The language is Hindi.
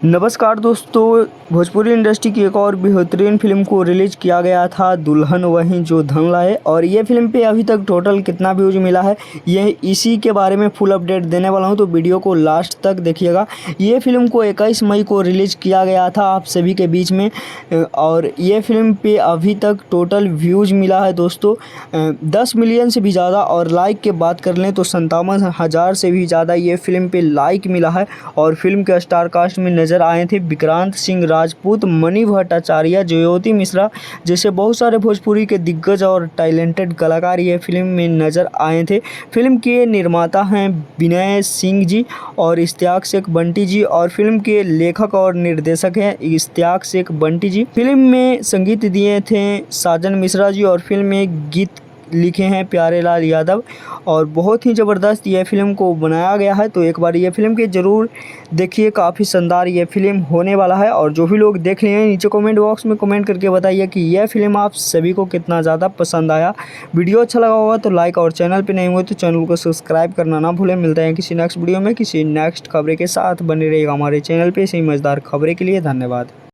नमस्कार दोस्तों, भोजपुरी इंडस्ट्री की एक और बेहतरीन फिल्म को रिलीज किया गया था दुल्हन वही जो धन लाए। और ये फिल्म पे अभी तक टोटल कितना व्यूज मिला है, ये इसी के बारे में फुल अपडेट देने वाला हूँ, तो वीडियो को लास्ट तक देखिएगा। ये फिल्म को 21 मई को रिलीज किया गया था आप सभी के बीच में, और ये फिल्म पे अभी तक टोटल व्यूज मिला है दोस्तों 10 मिलियन से भी ज़्यादा। और लाइक की बात कर लें तो 57,000 से भी ज़्यादा ये फिल्म पे लाइक मिला है। और फिल्म के स्टार कास्ट में नजर आए थे विक्रांत सिंह राजपूत, मणि भट्टाचार्य, ज्योति मिश्रा जैसे बहुत सारे भोजपुरी के दिग्गज और टैलेंटेड कलाकार ये फिल्म में नजर आए थे। फिल्म के निर्माता हैं विनय सिंह जी और इश्तियाक शेख बंटी जी, और फिल्म के लेखक और निर्देशक हैं इश्तियाक शेख बंटी जी। फिल्म में संगीत दिए थे साजन मिश्रा जी, और फिल्म में गीत लिखे हैं प्यारे लाल यादव। और बहुत ही ज़बरदस्त ये फिल्म को बनाया गया है, तो एक बार ये फिल्म के ज़रूर देखिए, काफ़ी शानदार ये फिल्म होने वाला है। और जो भी लोग देख लिए हैं नीचे कमेंट बॉक्स में कमेंट करके बताइए कि यह फिल्म आप सभी को कितना ज़्यादा पसंद आया। वीडियो अच्छा लगा होगा तो लाइक, और चैनल पर नहीं हुए तो चैनल को सब्सक्राइब करना ना भूलें। मिलते हैं किसी नेक्स्ट वीडियो में किसी नेक्स्ट खबरें के साथ। बने रहिएगा हमारे चैनल पर ऐसे ही मज़ेदार खबरें के लिए। धन्यवाद।